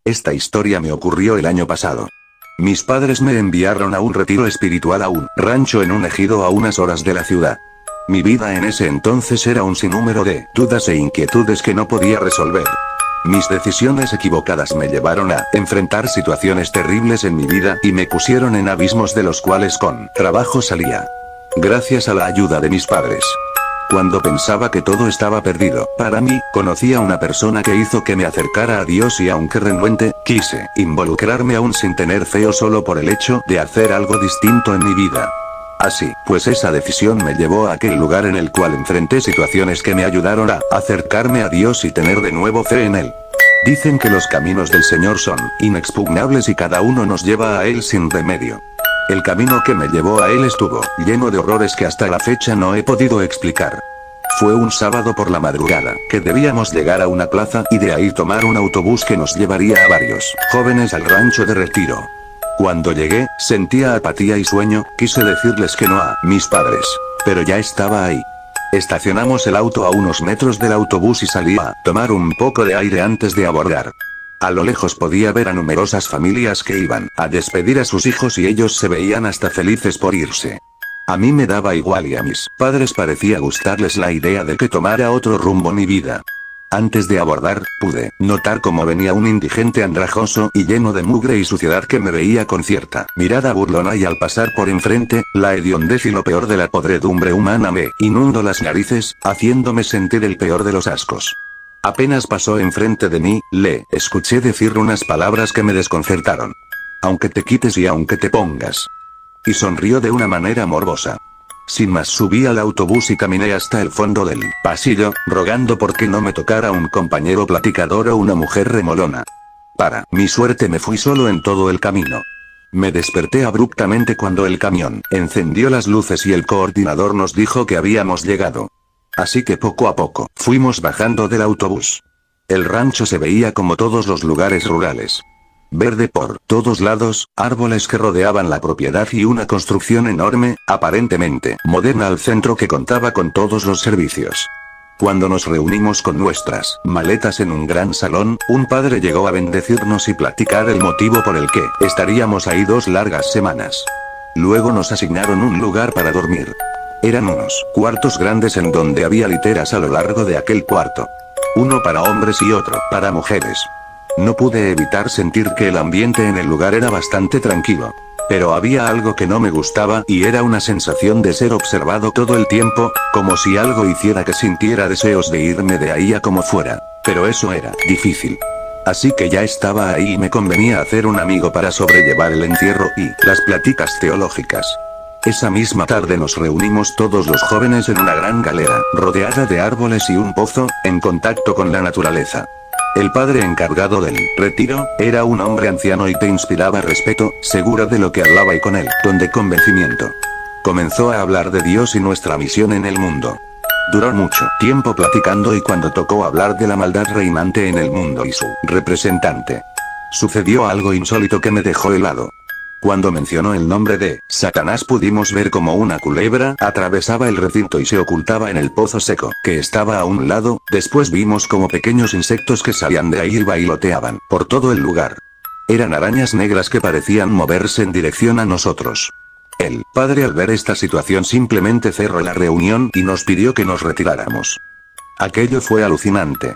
Esta historia me ocurrió el año pasado. Mis padres me enviaron a un retiro espiritual a un rancho en un ejido a unas horas de la ciudad. Mi vida en ese entonces era un sinnúmero de dudas e inquietudes que no podía resolver. Mis decisiones equivocadas me llevaron a enfrentar situaciones terribles en mi vida y me pusieron en abismos de los cuales con trabajo salía. Gracias a la ayuda de mis padres. Cuando pensaba que todo estaba perdido, para mí, conocí a una persona que hizo que me acercara a Dios y aunque renuente, quise involucrarme aún sin tener fe o solo por el hecho de hacer algo distinto en mi vida. Así, pues esa decisión me llevó a aquel lugar en el cual enfrenté situaciones que me ayudaron a acercarme a Dios y tener de nuevo fe en Él. Dicen que los caminos del Señor son inexpugnables y cada uno nos lleva a Él sin remedio. El camino que me llevó a Él estuvo lleno de horrores que hasta la fecha no he podido explicar. Fue un sábado por la madrugada, que debíamos llegar a una plaza y de ahí tomar un autobús que nos llevaría a varios jóvenes al rancho de retiro. Cuando llegué, sentía apatía y sueño, quise decirles que no a mis padres, pero ya estaba ahí. Estacionamos el auto a unos metros del autobús y salí a tomar un poco de aire antes de abordar. A lo lejos podía ver a numerosas familias que iban a despedir a sus hijos y ellos se veían hasta felices por irse. A mí me daba igual y a mis padres parecía gustarles la idea de que tomara otro rumbo mi vida. Antes de abordar, pude notar cómo venía un indigente andrajoso y lleno de mugre y suciedad que me veía con cierta mirada burlona y al pasar por enfrente, la hediondez y lo peor de la podredumbre humana me inundó las narices, haciéndome sentir el peor de los ascos. Apenas pasó enfrente de mí, le escuché decir unas palabras que me desconcertaron. Aunque te quites y aunque te pongas. Y sonrió de una manera morbosa. Sin más subí al autobús y caminé hasta el fondo del pasillo, rogando por que no me tocara un compañero platicador o una mujer remolona. Para mi suerte me fui solo en todo el camino. Me desperté abruptamente cuando el camión encendió las luces y el coordinador nos dijo que habíamos llegado. Así que poco a poco, fuimos bajando del autobús. El rancho se veía como todos los lugares rurales. Verde por todos lados, árboles que rodeaban la propiedad y una construcción enorme, aparentemente moderna al centro que contaba con todos los servicios. Cuando nos reunimos con nuestras maletas en un gran salón, un padre llegó a bendecirnos y platicar el motivo por el que estaríamos ahí 2 largas semanas. Luego nos asignaron un lugar para dormir. Eran unos cuartos grandes en donde había literas a lo largo de aquel cuarto. Uno para hombres y otro para mujeres. No pude evitar sentir que el ambiente en el lugar era bastante tranquilo. Pero había algo que no me gustaba y era una sensación de ser observado todo el tiempo, como si algo hiciera que sintiera deseos de irme de ahí a como fuera. Pero eso era difícil. Así que ya estaba ahí y me convenía hacer un amigo para sobrellevar el encierro y las pláticas teológicas. Esa misma tarde nos reunimos todos los jóvenes en una gran galera, rodeada de árboles y un pozo, en contacto con la naturaleza. El padre encargado del retiro, era un hombre anciano y te inspiraba respeto, seguro de lo que hablaba y con él, don de convencimiento. Comenzó a hablar de Dios y nuestra misión en el mundo. Duró mucho tiempo platicando y cuando tocó hablar de la maldad reinante en el mundo y su representante, sucedió algo insólito que me dejó helado. Cuando mencionó el nombre de Satanás pudimos ver como una culebra atravesaba el recinto y se ocultaba en el pozo seco, que estaba a un lado, después vimos como pequeños insectos que salían de ahí y bailoteaban por todo el lugar. Eran arañas negras que parecían moverse en dirección a nosotros. El padre al ver esta situación simplemente cerró la reunión y nos pidió que nos retiráramos. Aquello fue alucinante.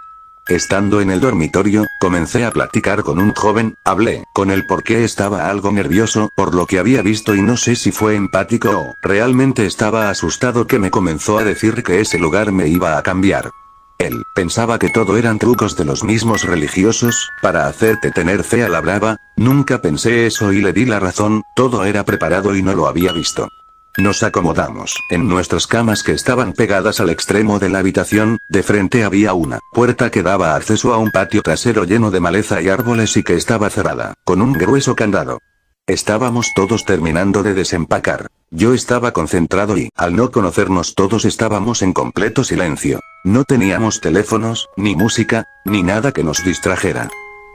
Estando en el dormitorio, comencé a platicar con un joven, hablé con él porque estaba algo nervioso por lo que había visto y no sé si fue empático o realmente estaba asustado que me comenzó a decir que ese lugar me iba a cambiar. Él pensaba que todo eran trucos de los mismos religiosos, para hacerte tener fe a la brava. Nunca pensé eso y le di la razón, todo era preparado y no lo había visto. Nos acomodamos en nuestras camas que estaban pegadas al extremo de la habitación, de frente había una puerta que daba acceso a un patio trasero lleno de maleza y árboles y que estaba cerrada, con un grueso candado. Estábamos todos terminando de desempacar. Yo estaba concentrado y, al no conocernos todos estábamos en completo silencio. No teníamos teléfonos, ni música, ni nada que nos distrajera.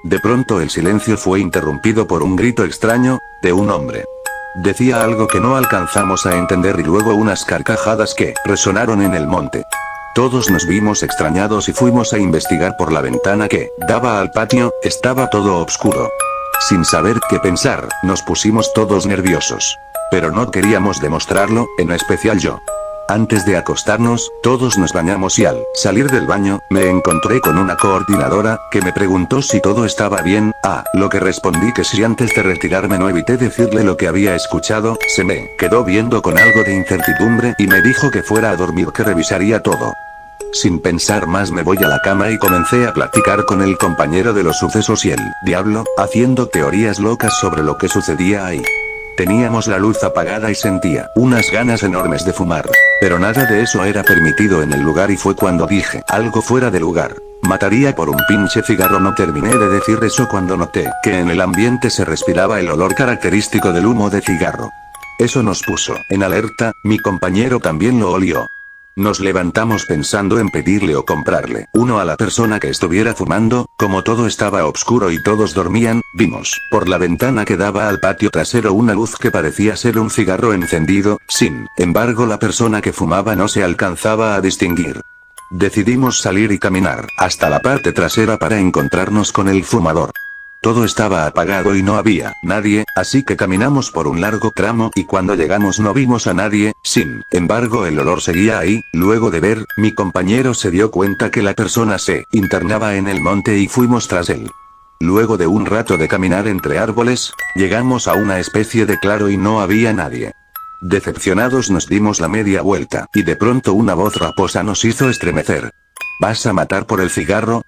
De pronto el silencio fue interrumpido por un grito extraño, de un hombre. Decía algo que no alcanzamos a entender y luego unas carcajadas que resonaron en el monte. Todos nos vimos extrañados y fuimos a investigar por la ventana que daba al patio. Estaba todo oscuro. Sin saber qué pensar, nos pusimos todos nerviosos. Pero no queríamos demostrarlo, en especial yo. Antes de acostarnos, todos nos bañamos y al salir del baño, me encontré con una coordinadora, que me preguntó si todo estaba bien, lo que respondí que si antes de retirarme no evité decirle lo que había escuchado, se me quedó viendo con algo de incertidumbre y me dijo que fuera a dormir, que revisaría todo. Sin pensar más me voy a la cama y comencé a platicar con el compañero de los sucesos y el diablo, haciendo teorías locas sobre lo que sucedía ahí. Teníamos la luz apagada y sentía unas ganas enormes de fumar. Pero nada de eso era permitido en el lugar y fue cuando dije algo fuera de lugar. Mataría por un pinche cigarro. No terminé de decir eso cuando noté que en el ambiente se respiraba el olor característico del humo de cigarro. Eso nos puso en alerta, mi compañero también lo olió. Nos levantamos pensando en pedirle o comprarle uno a la persona que estuviera fumando. Como todo estaba oscuro y todos dormían, vimos por la ventana que daba al patio trasero una luz que parecía ser un cigarro encendido. Sin embargo, la persona que fumaba no se alcanzaba a distinguir. Decidimos salir y caminar hasta la parte trasera para encontrarnos con el fumador. Todo estaba apagado y no había nadie, así que caminamos por un largo tramo y cuando llegamos no vimos a nadie. Sin embargo, el olor seguía ahí. Luego de ver, mi compañero se dio cuenta que la persona se internaba en el monte y fuimos tras él. Luego de un rato de caminar entre árboles, llegamos a una especie de claro y no había nadie. Decepcionados nos dimos la media vuelta y de pronto una voz raposa nos hizo estremecer. ¿Vas a matar por el cigarro?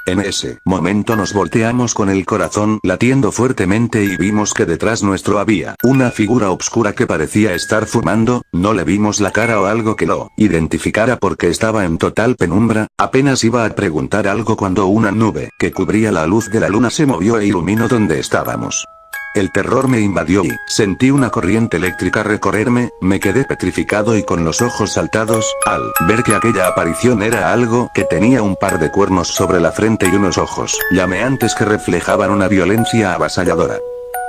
En ese momento nos volteamos con el corazón latiendo fuertemente y vimos que detrás nuestro había una figura oscura que parecía estar fumando. No le vimos la cara o algo que lo identificara porque estaba en total penumbra. Apenas iba a preguntar algo cuando una nube que cubría la luz de la luna se movió e iluminó donde estábamos. El terror me invadió y sentí una corriente eléctrica recorrerme. Me quedé petrificado y con los ojos saltados, al ver que aquella aparición era algo que tenía un par de cuernos sobre la frente y unos ojos llameantes que reflejaban una violencia avasalladora.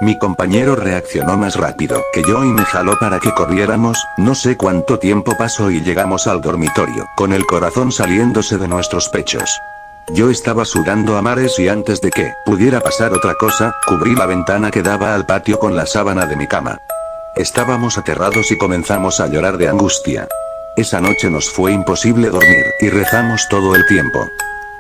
Mi compañero reaccionó más rápido que yo y me jaló para que corriéramos. No sé cuánto tiempo pasó y llegamos al dormitorio, con el corazón saliéndose de nuestros pechos. Yo estaba sudando a mares y antes de que pudiera pasar otra cosa, cubrí la ventana que daba al patio con la sábana de mi cama. Estábamos aterrados y comenzamos a llorar de angustia. Esa noche nos fue imposible dormir y rezamos todo el tiempo.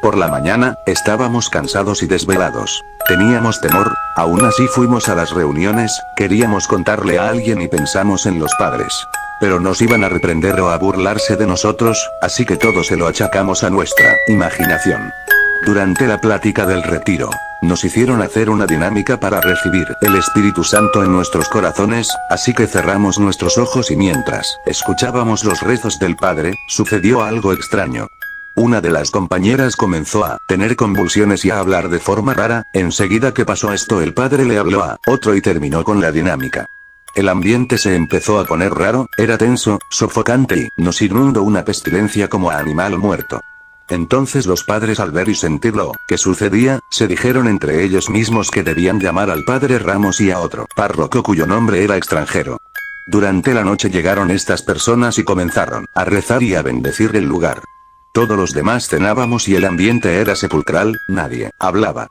Por la mañana, estábamos cansados y desvelados. Teníamos temor, aún así fuimos a las reuniones. Queríamos contarle a alguien y pensamos en los padres. Pero nos iban a reprender o a burlarse de nosotros, así que todo se lo achacamos a nuestra imaginación. Durante la plática del retiro, nos hicieron hacer una dinámica para recibir el Espíritu Santo en nuestros corazones, así que cerramos nuestros ojos y mientras escuchábamos los rezos del Padre, sucedió algo extraño. Una de las compañeras comenzó a tener convulsiones y a hablar de forma rara. Enseguida que pasó esto, el Padre le habló a otro y terminó con la dinámica. El ambiente se empezó a poner raro, era tenso, sofocante y nos inundó una pestilencia como a animal muerto. Entonces los padres, al ver y sentir lo que sucedía, se dijeron entre ellos mismos que debían llamar al padre Ramos y a otro párroco cuyo nombre era extranjero. Durante la noche llegaron estas personas y comenzaron a rezar y a bendecir el lugar. Todos los demás cenábamos y el ambiente era sepulcral, nadie hablaba.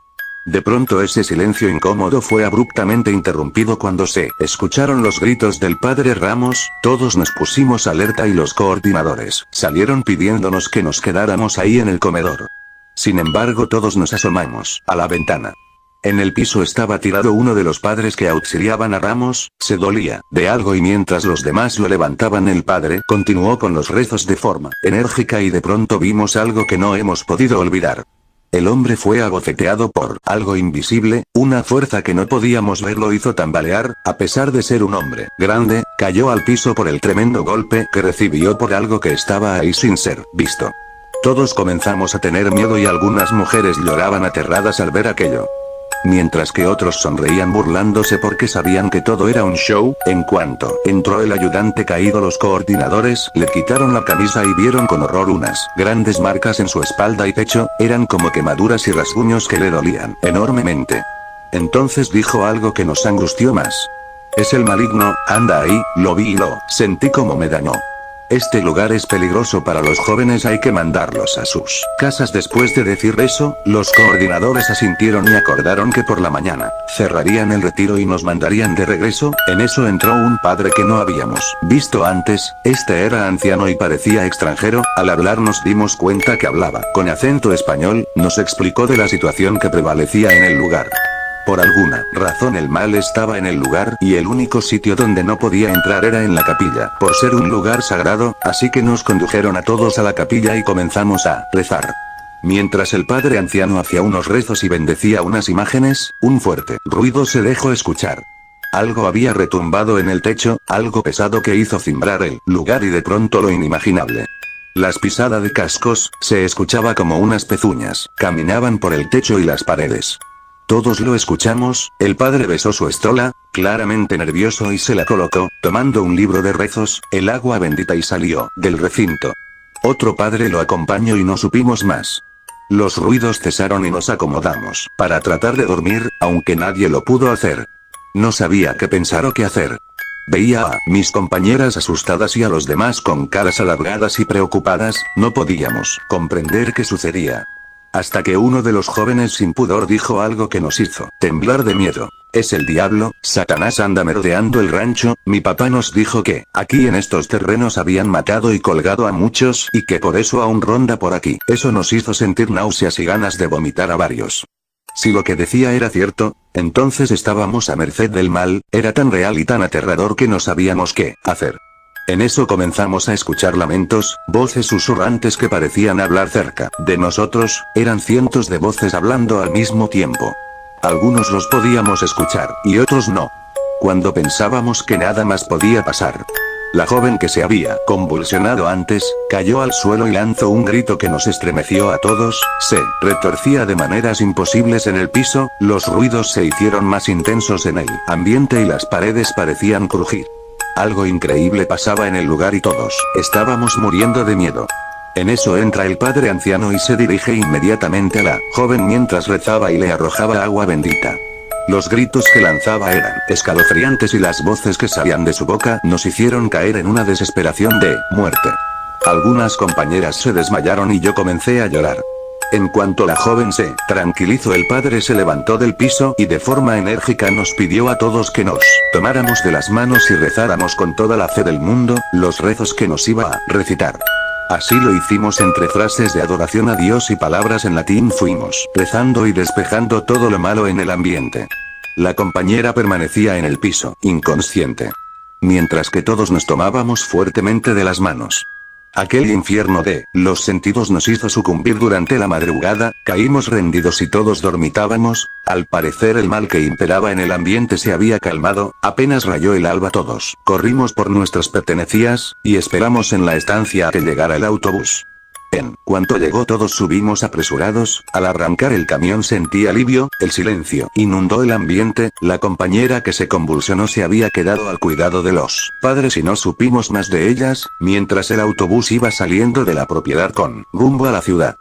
De pronto ese silencio incómodo fue abruptamente interrumpido cuando se escucharon los gritos del padre Ramos. Todos nos pusimos alerta y los coordinadores salieron pidiéndonos que nos quedáramos ahí en el comedor. Sin embargo, todos nos asomamos a la ventana. En el piso estaba tirado uno de los padres que auxiliaban a Ramos. Se dolía de algo y mientras los demás lo levantaban, el padre continuó con los rezos de forma enérgica y de pronto vimos algo que no hemos podido olvidar. El hombre fue abofeteado por algo invisible, una fuerza que no podíamos ver lo hizo tambalear. A pesar de ser un hombre grande, cayó al piso por el tremendo golpe que recibió por algo que estaba ahí sin ser visto. Todos comenzamos a tener miedo y algunas mujeres lloraban aterradas al ver aquello. Mientras que otros sonreían burlándose porque sabían que todo era un show. En cuanto entró el ayudante caído, los coordinadores le quitaron la camisa y vieron con horror unas grandes marcas en su espalda y pecho, eran como quemaduras y rasguños que le dolían enormemente. Entonces dijo algo que nos angustió más. Es el maligno, anda ahí, lo vi y lo sentí como me dañó. Este lugar es peligroso para los jóvenes, hay que mandarlos a sus casas. Después de decir eso, los coordinadores asintieron y acordaron que por la mañana cerrarían el retiro y nos mandarían de regreso. En eso entró un padre que no habíamos visto antes. Este era anciano y parecía extranjero. Al hablar nos dimos cuenta que hablaba con acento español. Nos explicó de la situación que prevalecía en el lugar. Por alguna razón el mal estaba en el lugar y el único sitio donde no podía entrar era en la capilla, por ser un lugar sagrado, así que nos condujeron a todos a la capilla y comenzamos a rezar. Mientras el padre anciano hacía unos rezos y bendecía unas imágenes, un fuerte ruido se dejó escuchar. Algo había retumbado en el techo, algo pesado que hizo cimbrar el lugar y de pronto lo inimaginable. Las pisadas de cascos, se escuchaba como unas pezuñas, caminaban por el techo y las paredes. Todos lo escuchamos. El padre besó su estola, claramente nervioso, y se la colocó, tomando un libro de rezos, el agua bendita, y salió del recinto. Otro padre lo acompañó y no supimos más. Los ruidos cesaron y nos acomodamos para tratar de dormir, aunque nadie lo pudo hacer. No sabía qué pensar o qué hacer. Veía a mis compañeras asustadas y a los demás con caras alargadas y preocupadas. No podíamos comprender qué sucedía. Hasta que uno de los jóvenes sin pudor dijo algo que nos hizo temblar de miedo. Es el diablo, Satanás anda merodeando el rancho. Mi papá nos dijo que, aquí en estos terrenos habían matado y colgado a muchos, y que por eso aún ronda por aquí. Eso nos hizo sentir náuseas y ganas de vomitar a varios. Si lo que decía era cierto, entonces estábamos a merced del mal. Era tan real y tan aterrador que no sabíamos qué hacer. En eso comenzamos a escuchar lamentos, voces susurrantes que parecían hablar cerca de nosotros. Eran cientos de voces hablando al mismo tiempo. Algunos los podíamos escuchar, y otros no. Cuando pensábamos que nada más podía pasar, la joven que se había convulsionado antes, cayó al suelo y lanzó un grito que nos estremeció a todos. Se retorcía de maneras imposibles en el piso, los ruidos se hicieron más intensos en el ambiente y las paredes parecían crujir. Algo increíble pasaba en el lugar y todos estábamos muriendo de miedo. En eso entra el padre anciano y se dirige inmediatamente a la joven mientras rezaba y le arrojaba agua bendita. Los gritos que lanzaba eran escalofriantes y las voces que salían de su boca nos hicieron caer en una desesperación de muerte. Algunas compañeras se desmayaron y yo comencé a llorar. En cuanto la joven se tranquilizó, el padre se levantó del piso y de forma enérgica nos pidió a todos que nos tomáramos de las manos y rezáramos con toda la fe del mundo los rezos que nos iba a recitar. Así lo hicimos entre frases de adoración a Dios y palabras en latín. Fuimos rezando y despejando todo lo malo en el ambiente. La compañera permanecía en el piso, inconsciente, mientras que todos nos tomábamos fuertemente de las manos. Aquel infierno de los sentidos nos hizo sucumbir durante la madrugada, caímos rendidos y todos dormitábamos. Al parecer el mal que imperaba en el ambiente se había calmado. Apenas rayó el alba todos corrimos por nuestras pertenencias, y esperamos en la estancia a que llegara el autobús. En cuanto llegó todos subimos apresurados. Al arrancar el camión sentí alivio, el silencio inundó el ambiente. La compañera que se convulsionó se había quedado al cuidado de los padres y no supimos más de ellas, mientras el autobús iba saliendo de la propiedad con rumbo a la ciudad.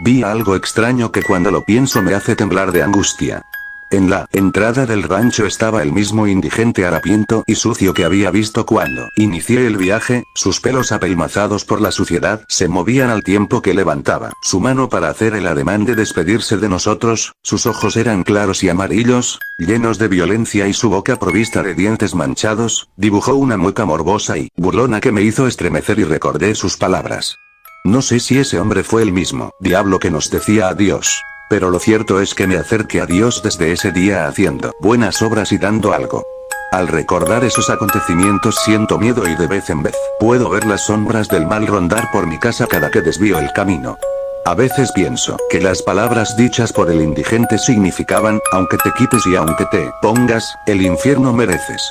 Vi algo extraño que cuando lo pienso me hace temblar de angustia. En la entrada del rancho estaba el mismo indigente harapiento y sucio que había visto cuando inicié el viaje. Sus pelos apelmazados por la suciedad se movían al tiempo que levantaba su mano para hacer el ademán de despedirse de nosotros. Sus ojos eran claros y amarillos, llenos de violencia, y su boca provista de dientes manchados, dibujó una mueca morbosa y burlona que me hizo estremecer y recordé sus palabras. No sé si ese hombre fue el mismo diablo que nos decía adiós. Pero lo cierto es que me acerqué a Dios desde ese día haciendo buenas obras y dando algo. Al recordar esos acontecimientos siento miedo y de vez en vez puedo ver las sombras del mal rondar por mi casa cada que desvío el camino. A veces pienso que las palabras dichas por el indigente significaban: aunque te quites y aunque te pongas, el infierno mereces.